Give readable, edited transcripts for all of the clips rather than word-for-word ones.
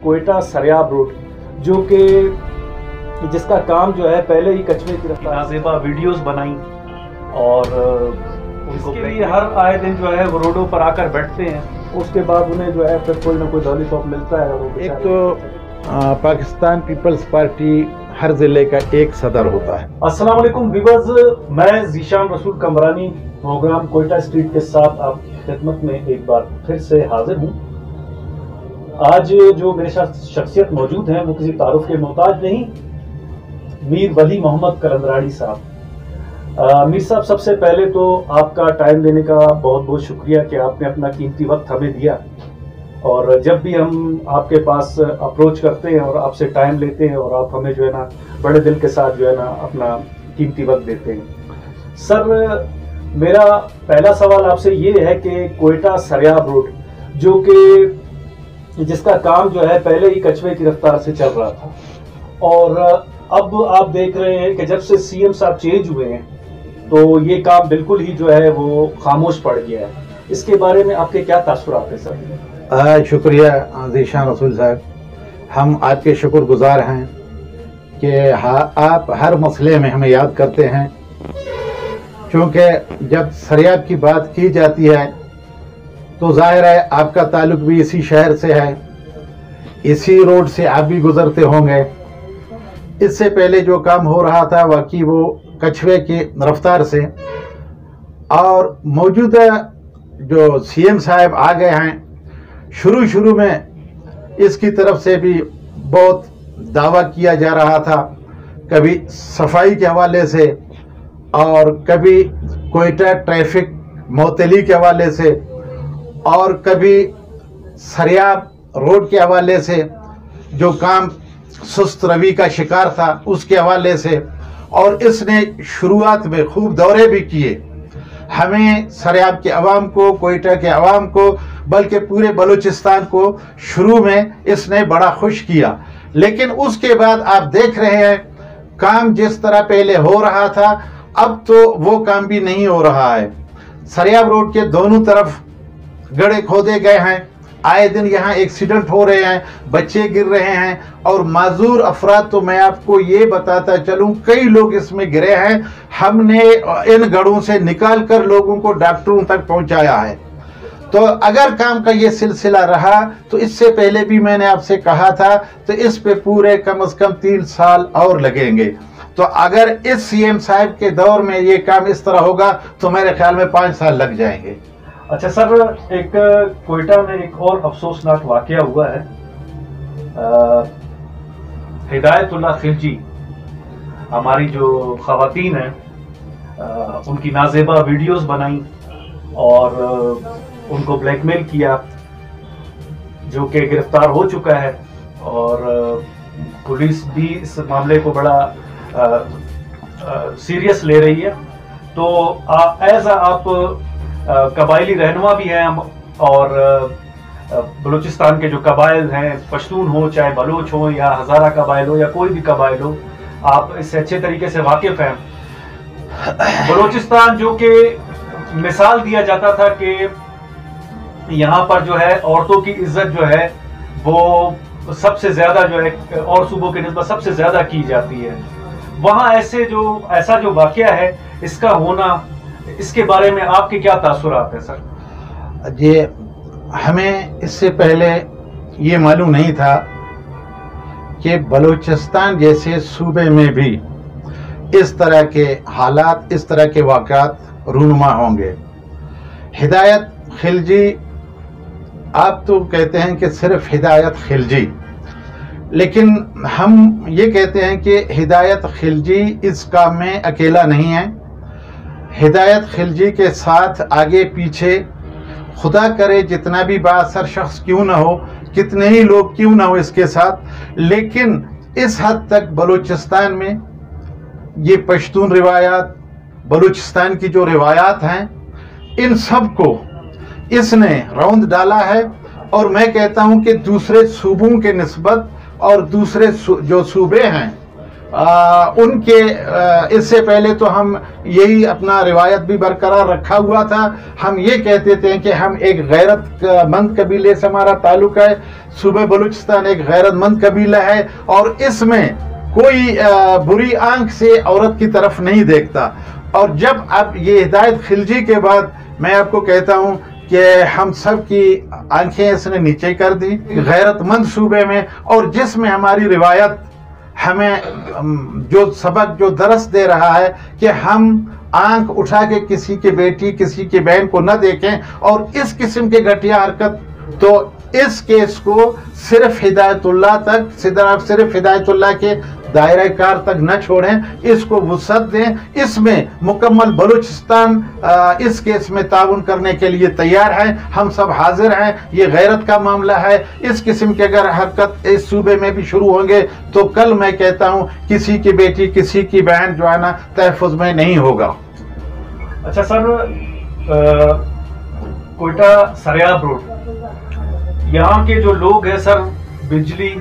Quetta Sariab road, जो कि जिसका काम जो है पहले ही कचरे की रफ्तार नाज़ेबा वीडियोस बनाई और उसके लिए हर आए दिन जो है वो रोडों पर आकर बैठते हैं। उसके बाद उन्हें जो है फिर कोई ना कोई लॉलीपॉप मिलता है। और एक तो पाकिस्तान पीपल्स पार्टी हर जिले का एक सदर होता है। अस्सलाम वालेकुम व्यूअर्स, मैं ज़ीशान रसूल कमरानी प्रोग्राम कोयटा स्ट्रीट के साथ आपकी खिदमत में एक बार फिर से हाजिर हूँ। आज जो मेरे साथ शख्सियत मौजूद है वो किसी तारुफ के मोहताज नहीं, मीर वली मोहम्मद कलंदराड़ी साहब। मीर साहब, सबसे पहले तो आपका टाइम देने का बहुत बहुत शुक्रिया कि आपने अपना कीमती वक्त हमें दिया। और जब भी हम आपके पास अप्रोच करते हैं और आपसे टाइम लेते हैं और आप हमें जो है ना बड़े दिल के साथ जो है ना अपना कीमती वक्त देते हैं। सर, मेरा पहला सवाल आपसे ये है कि कोयटा सरियाब रोड, जो कि जिसका काम जो है पहले ही कचरे की रफ्तार से चल रहा था, और अब आप देख रहे हैं कि जब से सीएम साहब चेंज हुए हैं तो ये काम बिल्कुल ही जो है वो खामोश पड़ गया है। इसके बारे में आपके क्या तासुरात है सर? शुक्रिया ज़ीशान रसूल साहब, हम आपके शुक्रगुजार हैं कि आप हर मसले में हमें याद करते हैं, क्योंकि जब सरियाब की बात की जाती है तो जाहिर है आपका ताल्लुक भी इसी शहर से है, इसी रोड से आप भी गुजरते होंगे। इससे पहले जो काम हो रहा था वाकई वो कछुए की रफ्तार से, और मौजूदा जो सीएम साहब आ गए हैं, शुरू में इसकी तरफ से भी बहुत दावा किया जा रहा था, कभी सफाई के हवाले से और कभी कोयटा ट्रैफिक मोतली के हवाले से और कभी सरियाब रोड के हवाले से जो काम सुस्त रवि का शिकार था उसके हवाले से। और इसने शुरुआत में खूब दौरे भी किए, हमें सरियाब के अवाम को, कोयटा के अवाम को, बल्कि पूरे बलूचिस्तान को शुरू में इसने बड़ा खुश किया। लेकिन उसके बाद आप देख रहे हैं काम जिस तरह पहले हो रहा था अब तो वो काम भी नहीं हो रहा है। सरियाब रोड के दोनों तरफ गड्ढे खोदे गए हैं, आए दिन यहाँ एक्सीडेंट हो रहे हैं, बच्चे गिर रहे हैं, और माजूर अफराद तो मैं आपको ये बताता चलूँ कई लोग इसमें गिरे हैं। हमने इन गड्ढों से निकाल कर लोगों को डॉक्टरों तक पहुँचाया है। तो अगर काम का ये सिलसिला रहा तो इससे पहले भी मैंने आपसे कहा था तो इस पे पूरे कम से कम 3 साल और लगेंगे। तो अगर इस सीएम साहब के दौर में ये काम इस तरह होगा तो मेरे ख्याल में 5 साल लग जाएंगे। अच्छा सर, एक कोयटा में एक और अफसोसनाक वाकया हुआ है। हिदायतुल्लाह खिलजी, हमारी जो ख़वातीन हैं, उनकी नाज़ेबा वीडियोस बनाई और उनको ब्लैकमेल किया, जो कि गिरफ्तार हो चुका है। और पुलिस भी इस मामले को बड़ा सीरियस ले रही है। तो एज आप कबायली रहनुमा भी हैं और बलूचिस्तान के जो कबाइल हैं, पश्तून हो चाहे बलोच हो या हज़ारा कबाइल हो या कोई भी कबाइल हो, आप इससे अच्छे तरीके से वाकिफ हैं। बलूचिस्तान जो कि मिसाल दिया जाता था कि यहाँ पर जो है औरतों की इज्जत जो है वो सबसे ज़्यादा जो है और सूबों के निस्बत सबसे ज़्यादा की जाती है, वहाँ ऐसा जो वाकया है इसका होना, इसके बारे में आपके क्या तासुरात हैं सर? जी, हमें इससे पहले ये मालूम नहीं था कि बलूचिस्तान जैसे सूबे में भी इस तरह के हालात, इस तरह के वाक़यात रूनुमा होंगे। हिदायत खिलजी, आप तो कहते हैं कि सिर्फ हिदायत खिलजी, लेकिन हम ये कहते हैं कि हिदायत खिलजी इस काम में अकेला नहीं है। हिदायत खिलजी के साथ आगे पीछे खुदा करे जितना भी बाअसर शख्स क्यों ना हो, कितने ही लोग क्यों ना हो इसके साथ, लेकिन इस हद तक बलूचिस्तान में ये पश्तून रिवायात, बलूचिस्तान की जो रिवायात हैं, इन सब को इसने रौंद डाला है। और मैं कहता हूं कि दूसरे सूबों के निस्बत और दूसरे जो सूबे हैं उनके इससे पहले तो हम यही अपना रिवायत भी बरकरार रखा हुआ था। हम ये कहते थे कि हम एक गैरतमंद कबीले से हमारा ताल्लुक है। सूबे बलूचिस्तान एक गैरतमंद कबीला है और इसमें कोई बुरी आंख से औरत की तरफ नहीं देखता। और जब अब ये हिदायत खिलजी के बाद मैं आपको कहता हूँ कि हम सब की आंखें इसने नीचे कर दी गैरतमंद सूबे में, और जिसमें हमारी रिवायत हमें जो सबक जो दरस दे रहा है कि हम आंख उठा के किसी की बेटी किसी की बहन को न देखें, और इस किस्म के घटिया हरकत तो इस केस को सिर्फ हिदायतुल्लाह तक, सिर्फ हिदायतुल्लाह के दायरा कार तक न छोड़ें, इसको वुसअत दें। इसमें मुकम्मल बलूचिस्तान इस केस में ताउन करने के लिए तैयार है। हम सब हाजिर हैं। ये गैरत का मामला है। इस किस्म की अगर हरकत इस सूबे में भी शुरू होंगे तो कल मैं कहता हूं किसी की बेटी किसी की बहन जो है ना तहफ़्फ़ुज़ में नहीं होगा। अच्छा सर, कोयटा सरियाब रोड, यहाँ के जो लोग हैं सर, बिजली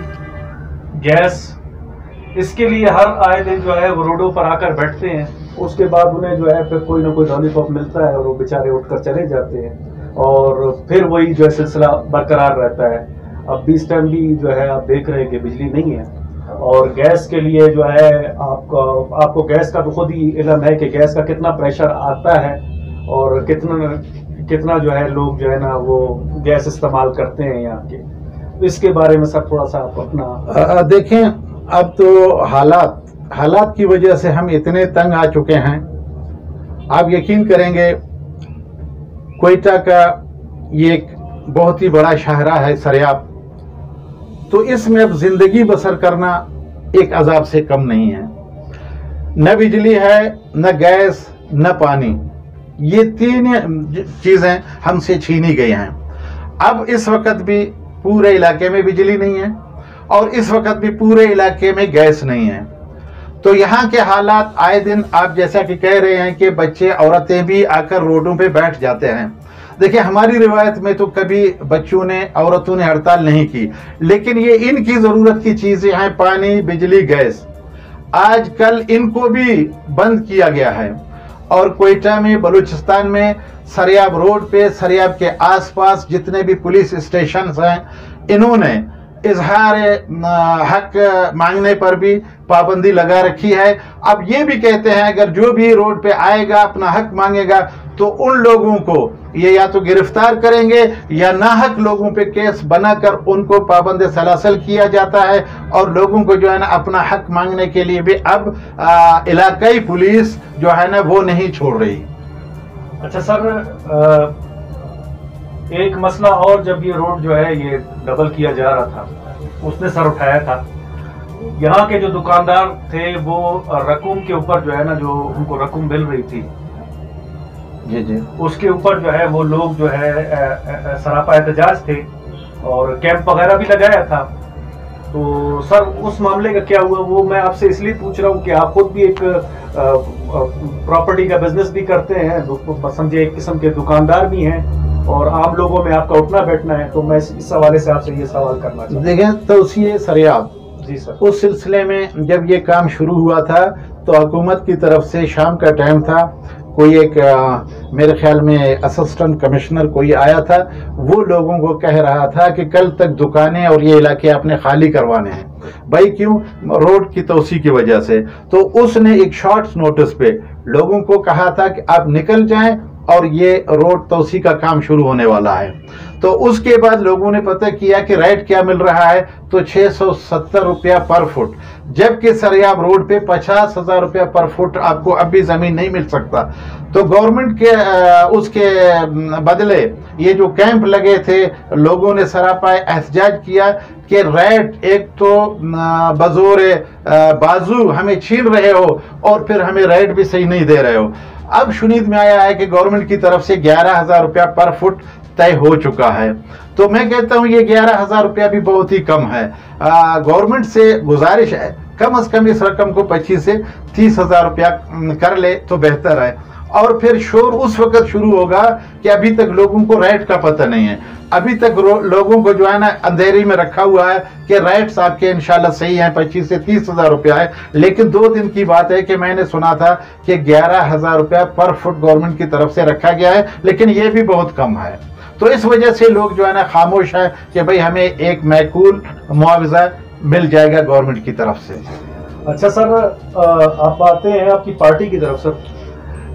गैस इसके लिए हर आए दिन जो है वो रोडों पर आकर बैठते हैं। उसके बाद उन्हें जो है फिर कोई ना कोई लॉलीपॉप मिलता है और वो बेचारे उठकर चले जाते हैं और फिर वही जो है सिलसिला बरकरार रहता है। अब भी इस टाइम भी जो है आप देख रहे हैं कि बिजली नहीं है, और गैस के लिए जो है आपको गैस का तो खुद ही इल्म है कि गैस का कितना प्रेशर आता है और कितना जो है लोग जो है ना वो गैस इस्तेमाल करते हैं यहाँ के। इसके बारे में सर थोड़ा सा आप अपना देखें। अब तो हालात की वजह से हम इतने तंग आ चुके हैं। आप यकीन करेंगे कोयटा का ये एक बहुत ही बड़ा शाहरा है सरियाब, तो इसमें अब जिंदगी बसर करना एक अजाब से कम नहीं है। न बिजली है, न गैस, न पानी, ये तीन चीजें हमसे छीनी गई हैं। अब इस वक्त भी पूरे इलाके में बिजली नहीं है और इस वक्त भी पूरे इलाके में गैस नहीं है। तो यहाँ के हालात आए दिन आप जैसा कि कह रहे हैं कि बच्चे औरतें भी आकर रोडों पे बैठ जाते हैं। देखिए, हमारी रिवायत में तो कभी बच्चों ने औरतों ने हड़ताल नहीं की, लेकिन ये इनकी ज़रूरत की चीज़ें हैं, पानी, बिजली, गैस, आजकल इनको भी बंद किया गया है। और कोयटा में, बलूचिस्तान में, सरियाब रोड पे, सरियाब के आसपास जितने भी पुलिस स्टेशन हैं, इन्होंने इजहार हक मांगने पर भी पाबंदी लगा रखी है। अब ये भी कहते हैं अगर जो भी रोड पे आएगा अपना हक मांगेगा तो उन लोगों को ये या तो गिरफ्तार करेंगे या नाहक लोगों पे केस बनाकर उनको पाबंद सलासल किया जाता है, और लोगों को जो है ना अपना हक मांगने के लिए भी अब इलाकाई पुलिस जो है ना वो नहीं छोड़ रही। अच्छा सर, एक मसला और, जब ये रोड जो है ये डबल किया जा रहा था उसने सर उठाया था। यहाँ के जो दुकानदार थे वो रकूम के ऊपर जो है ना, जो उनको रकूम मिल रही थी जी जी, उसके ऊपर जो है वो लोग जो है सरापा एहतजाज थे और कैंप वगैरह भी लगाया था। तो सर उस मामले का क्या हुआ, वो मैं आपसे इसलिए पूछ रहा हूँ कि आप खुद भी एक प्रॉपर्टी का बिजनेस भी करते हैं, समझे एक किस्म के दुकानदार भी हैं और आम लोगों में आपका उठना बैठना है, तो मैं इस हवाले से आपसे ये सवाल करना चाहता हूँ। देखें, तौसीए सरियाब जी सर, उस सिलसिले में जब ये काम शुरू हुआ था तो हुकूमत की तरफ से शाम का टाइम था, कोई एक मेरे ख्याल में असिस्टेंट कमिश्नर कोई आया था, वो लोगों को कह रहा था कि कल तक दुकानें और ये इलाके आपने खाली करवाने हैं। भाई क्यों? रोड की तोसी की वजह से। तो उसने एक शॉर्ट नोटिस पे लोगों को कहा था कि आप निकल जाएं और ये रोड तोसी का काम शुरू होने वाला है। तो उसके बाद लोगों ने पता किया कि रेट क्या मिल रहा है, तो 670 रुपया पर फुट, जबकि सरियाब रोड पे 50,000 रुपया पर फुट आपको अब भी जमीन नहीं मिल सकता। तो गवर्नमेंट के उसके बदले ये जो कैंप लगे थे, लोगों ने सरापा एहतजाज किया कि रेट एक तो बजोर बाजू हमें छीन रहे हो और फिर हमें रेट भी सही नहीं दे रहे हो। अब शुनीद में आया है कि गवर्नमेंट की तरफ से 11,000 रुपया पर फुट तय हो चुका है। तो मैं कहता हूं ये 11,000 रुपया भी बहुत ही कम है। गवर्नमेंट से गुजारिश है कम से कम इस रकम को 25 से 30,000 रुपया कर ले तो बेहतर है। और फिर शोर उस वक्त शुरू होगा कि अभी तक लोगों को राइट का पता नहीं है। अभी तक लोगों को जो है ना अंधेरी में रखा हुआ है कि राइट्स आपके इंशाल्लाह सही हैं, 25 से 30 हजार रुपया है। लेकिन 2 दिन की बात है कि मैंने सुना था कि 11,000 रुपया पर फुट गवर्नमेंट की तरफ से रखा गया है, लेकिन ये भी बहुत कम है। तो इस वजह से लोग जो है ना खामोश है कि भाई हमें एक मैकूल मुआवजा मिल जाएगा गवर्नमेंट की तरफ से। अच्छा सर, आप आते हैं आपकी पार्टी की तरफ। सर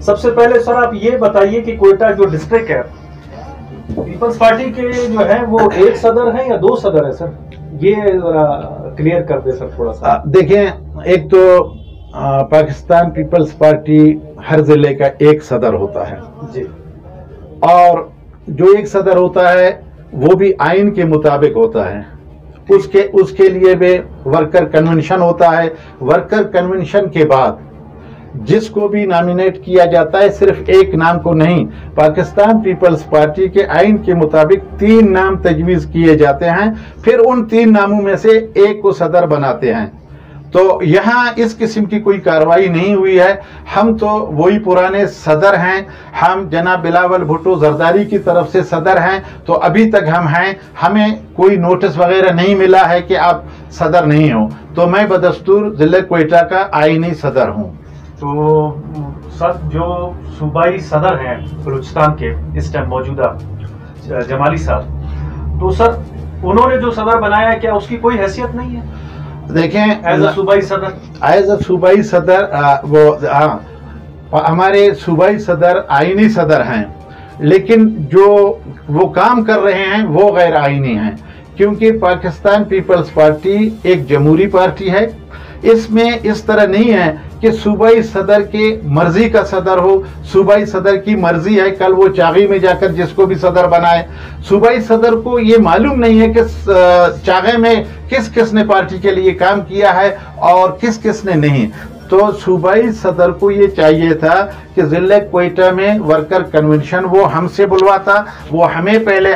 सबसे पहले सर आप ये बताइए कि कोयटा जो डिस्ट्रिक्ट है, पीपल्स पार्टी के जो है वो 1 सदर है या 2 सदर है सर? ये जरा क्लियर कर दे सर थोड़ा सा। देखें, एक तो पाकिस्तान पीपल्स पार्टी हर जिले का 1 सदर होता है जी, और जो 1 सदर होता है वो भी आइन के मुताबिक होता है। उसके लिए भी वर्कर कन्वेंशन होता है। वर्कर कन्वेंशन के बाद जिसको भी नॉमिनेट किया जाता है, सिर्फ एक नाम को नहीं, पाकिस्तान पीपल्स पार्टी के आइन के मुताबिक 3 नाम तजवीज किए जाते हैं, फिर उन 3 नामों में से एक को सदर बनाते हैं। तो यहाँ इस किस्म की कोई कार्रवाई नहीं हुई है। हम तो वही पुराने सदर हैं। हम जनाब बिलावल भुट्टो जरदारी की तरफ से सदर हैं, तो अभी तक हम हैं। हमें कोई नोटिस वगैरह नहीं मिला है कि आप सदर नहीं हो। तो मैं बदस्तूर जिले कोयटा का आईनी सदर हूँ। तो सर जो सूबाई सदर हैं बलूचिस्तान के इस टाइम मौजूदा जमाली साहब, तो सर उन्होंने जो सदर बनाया है, क्या उसकी कोई हैसियत नहीं है? देखें, एज अ सूबाई सदर, एज अ सूबाई सदर हमारे सूबाई सदर आईनी सदर हैं, लेकिन जो वो काम कर रहे हैं वो गैर आईनी हैं, क्योंकि पाकिस्तान पीपल्स पार्टी एक जमहूरी पार्टी है। इसमें इस तरह नहीं है कि सूबाई सदर के मर्जी का सदर हो। सूबाई सदर की मर्जी है, कल वो चागी में जाकर जिसको भी सदर बनाए। सूबाई सदर को ये मालूम नहीं है कि चागे में किस किस ने पार्टी के लिए काम किया है और किस किस ने नहीं। तो सूबाई सदर को ये चाहिए था कि जिले कोयटा में वर्कर कन्वेंशन वो हमसे बुलवाता, वो हमें पहले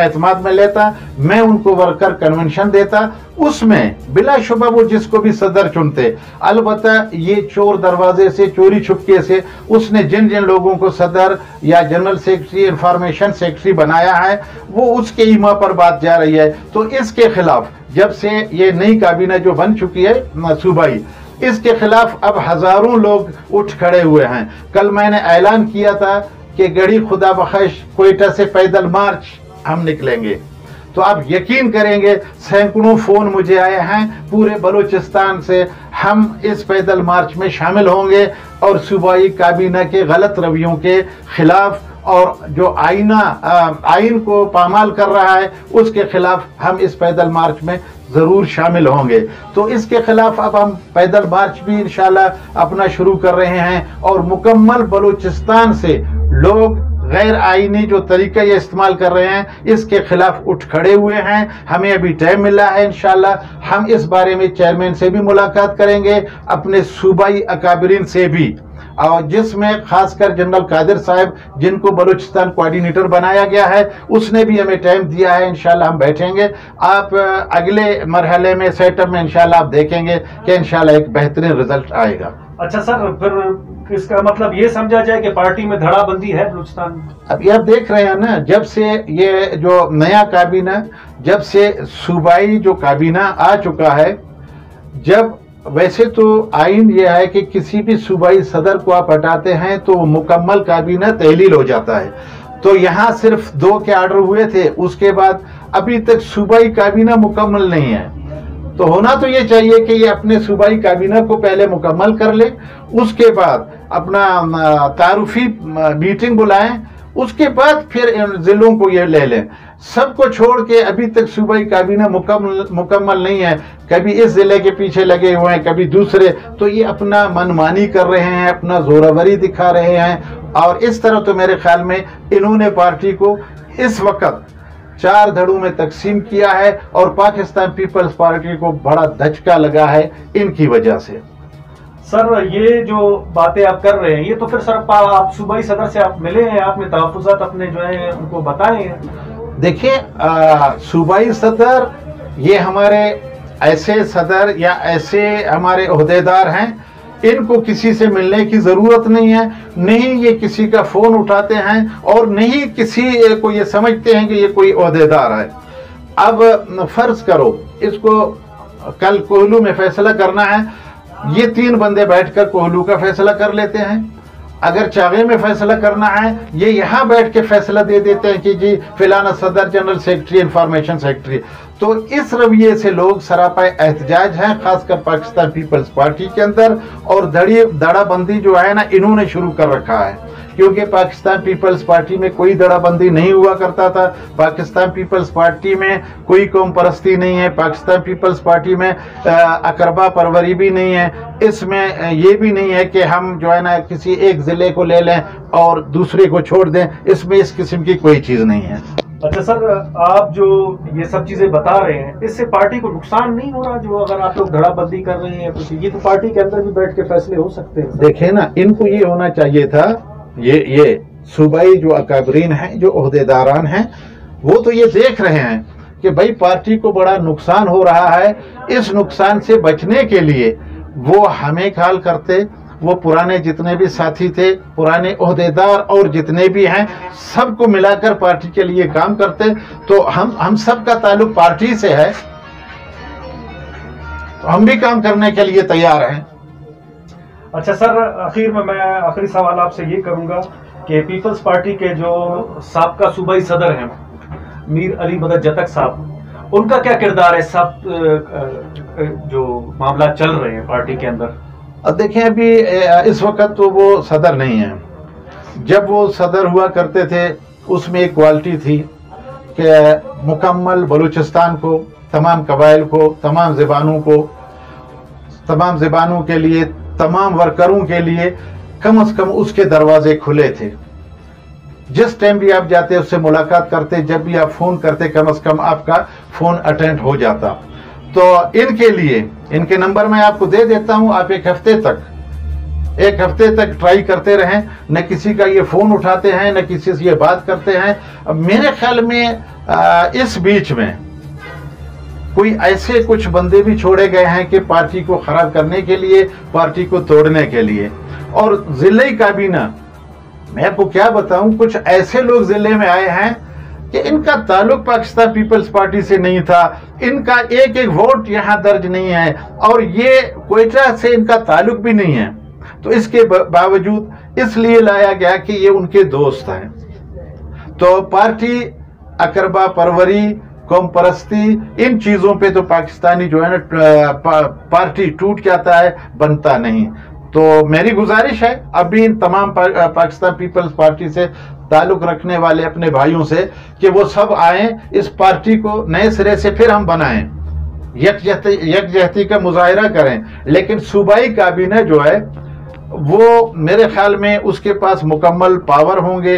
एतमाद में लेता, मैं उनको वर्कर कन्वेंशन देता, उसमें बिलाशुबा वो जिसको भी सदर चुनते। अलबत्ता ये चोर दरवाजे से, चोरी छुपके से उसने जिन जिन लोगों को सदर या जनरल सेक्रेटरी, इंफॉर्मेशन सेक्रेटरी बनाया है, वो उसके ईमा पर बात जा रही है। तो इसके खिलाफ जब से ये नई काबीना जो बन चुकी है सूबाई, इसके खिलाफ अब हजारों लोग उठ खड़े हुए हैं। कल मैंने ऐलान किया था कि गढ़ी खुदा बख्श कोयटा से पैदल मार्च हम निकलेंगे। तो आप यकीन करेंगे सैकड़ों फोन मुझे आए हैं पूरे बलूचिस्तान से। हम इस पैदल मार्च में शामिल होंगे और सूबाई काबीना के गलत रवैयों के खिलाफ और जो आइन को पामाल कर रहा है उसके खिलाफ हम इस पैदल मार्च में जरूर शामिल होंगे। तो इसके खिलाफ अब हम पैदल मार्च भी इंशाल्लाह अपना शुरू कर रहे हैं और मुकम्मल बलूचिस्तान से लोग गैर आईनी जो तरीका ये इस्तेमाल कर रहे हैं इसके खिलाफ उठ खड़े हुए हैं। हमें अभी टाइम मिला है, इंशाल्लाह हम इस बारे में चेयरमैन से भी मुलाकात करेंगे, अपने सूबाई अकाबरीन से भी, और जिसमें खासकर जनरल कादिर साहब जिनको बलूचिस्तान कोऑर्डिनेटर बनाया गया है उसने भी हमें टाइम दिया है। इंशाल्लाह हम बैठेंगे। आप अगले मरहले में सेटअप में इंशाल्लाह आप देखेंगे कि इंशाल्लाह एक बेहतरीन रिजल्ट आएगा। अच्छा सर, फिर इसका मतलब ये समझा जाए कि पार्टी में धड़ाबंदी है बलूचिस्तान में? अभी आप देख रहे हैं ना, जब से ये जो नया काबीना, जब से सूबाई जो काबीना आ चुका है, जब वैसे तो आइन यह है कि किसी भी सूबाई सदर को आप हटाते हैं तो मुकम्मल काबीना तहलील हो जाता है। तो यहाँ सिर्फ 2 के आर्डर हुए थे, उसके बाद अभी तक सूबाई काबीना मुकम्मल नहीं है। तो होना तो ये चाहिए कि ये अपने सूबाई काबीना को पहले मुकम्मल कर ले, उसके बाद अपना तारुफी मीटिंग बुलाएं, उसके बाद फिर इन जिलों को ये ले लें। सबको छोड़ के अभी तक सूबाई काबीना मुकम्मल नहीं है। कभी इस जिले के पीछे लगे हुए हैं, कभी दूसरे। तो ये अपना मनमानी कर रहे हैं, अपना जोरावरी दिखा रहे हैं। और इस तरह तो मेरे ख्याल में इन्होंने पार्टी को इस वक्त 4 धड़ों में तकसीम किया है और पाकिस्तान पीपल्स पार्टी को बड़ा धचका लगा है इनकी वजह से। सर ये जो बातें आप कर रहे हैं, ये तो फिर सर आप सूबाई सदर से आप मिले हैं, आपने तहफ़्फ़ुज़ात अपने जो है उनको बताए हैं? देखिए, सूबाई सदर ये हमारे ऐसे सदर या ऐसे हमारे ओहदेदार हैं, इनको किसी से मिलने की जरूरत नहीं है, नहीं ये किसी का फोन उठाते हैं और नहीं किसी को ये समझते हैं कि ये कोई ओहदेदार है। अब फर्ज करो इसको कल कोहलू में फैसला करना है, ये 3 बंदे बैठकर कोहलू का फैसला कर लेते हैं। अगर चागे में फैसला करना है, ये यहाँ बैठ के फैसला दे देते हैं कि जी फिलाना सदर जनरल सेक्रेटरी इंफॉर्मेशन सेक्रेटरी। तो इस रवैये से लोग सरापा एहतजाज हैं, खासकर पाकिस्तान पीपल्स पार्टी के अंदर। और दड़ाबंदी जो है ना, इन्होंने शुरू कर रखा है, क्योंकि पाकिस्तान पीपल्स पार्टी में कोई दड़ाबंदी नहीं हुआ करता था। पाकिस्तान पीपल्स पार्टी में कोई कौम परस्ती नहीं है, पाकिस्तान पीपल्स पार्टी में अकरबा परवरी भी नहीं है। इसमें ये भी नहीं है कि हम जो है ना किसी एक जिले को ले लें और दूसरे को छोड़ दें, इसमें इस किस्म की कोई चीज़ नहीं है। अच्छा सर, आप जो ये सब चीजें बता रहे हैं, इससे पार्टी को नुकसान नहीं हो रहा? जो अगर आप लोग धड़ाबंदी कर रहे हैं कुछ, ये तो पार्टी के अंदर भी बैठ के फैसले हो सकते हैं। देखे ना, इनको ये होना चाहिए था, ये सूबाई जो अकाबरीन हैं, जो ओहदेदारान हैं, वो तो ये देख रहे हैं कि भाई पार्टी को बड़ा नुकसान हो रहा है। इस नुकसान से बचने के लिए वो हमें ख्याल करते, वो पुराने जितने भी साथी थे, पुराने ओहदेदार और जितने भी हैं, सबको मिलाकर पार्टी के लिए काम करते। तो हम सब का ताल्लुक पार्टी से है, तो हम भी काम करने के लिए तैयार हैं। अच्छा सर, आखिर में मैं आखिरी सवाल आपसे ये करूंगा कि पीपल्स पार्टी के जो साबका सूबाई सदर हैं मीर अली मदद जतक साहब, उनका क्या किरदार है सब जो मामला चल रहे हैं पार्टी के अंदर? अब देखें, अभी इस वक्त तो वो सदर नहीं है। जब वो सदर हुआ करते थे उसमें एक क्वालिटी थी कि मुकम्मल बलूचिस्तान को, तमाम कबाइल को, तमाम ज़बानों के लिए, तमाम वर्करों के लिए कम से कम उसके दरवाजे खुले थे। जिस टाइम भी आप जाते उससे मुलाकात करते, जब भी आप फोन करते कम से कम आपका फोन अटेंड हो जाता। तो इनके लिए इनके नंबर मैं आपको दे देता हूं, आप एक हफ्ते तक ट्राई करते रहें। न किसी का ये फोन उठाते हैं, न किसी से ये बात करते हैं। मेरे ख्याल में इस बीच में कोई ऐसे कुछ बंदे भी छोड़े गए हैं कि पार्टी को खराब करने के लिए, पार्टी को तोड़ने के लिए। और जिले काबीना, मैं आपको क्या बताऊं, कुछ ऐसे लोग जिले में आए हैं कि इनका ताल्लुक पाकिस्तान पीपल्स पार्टी से नहीं था, इनका एक एक वोट यहां दर्ज नहीं है, और ये क्वेटा से इनका ताल्लुक भी नहीं है। तो इसके बावजूद इसलिए लाया गया कि ये उनके दोस्त हैं। तो पार्टी अकरबा परवरी, कौम परस्ती, इन चीजों पे तो पाकिस्तानी जो है ना पार्टी टूट जाता है, बनता नहीं। तो मेरी गुजारिश है अभी इन तमाम पाकिस्तान पीपल्स पार्टी से ताल्लुक रखने वाले अपने भाइयों से कि वो सब आए, इस पार्टी को नए सिरे से फिर हम बनाएं, यकजहती का मुजाहिरा करें। लेकिन सूबाई काबीना जो है वो मेरे ख्याल में उसके पास मुकम्मल पावर होंगे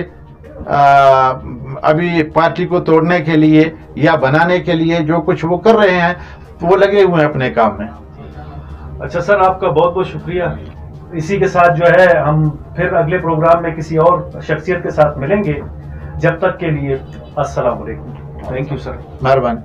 अभी पार्टी को तोड़ने के लिए या बनाने के लिए। जो कुछ वो कर रहे हैं वो लगे हुए हैं अपने काम में। अच्छा सर, आपका बहुत बहुत शुक्रिया। इसी के साथ जो है हम फिर अगले प्रोग्राम में किसी और शख्सियत के साथ मिलेंगे। जब तक के लिए अस्सलाम वालेकुम। Thank you sir. मेहरबानी।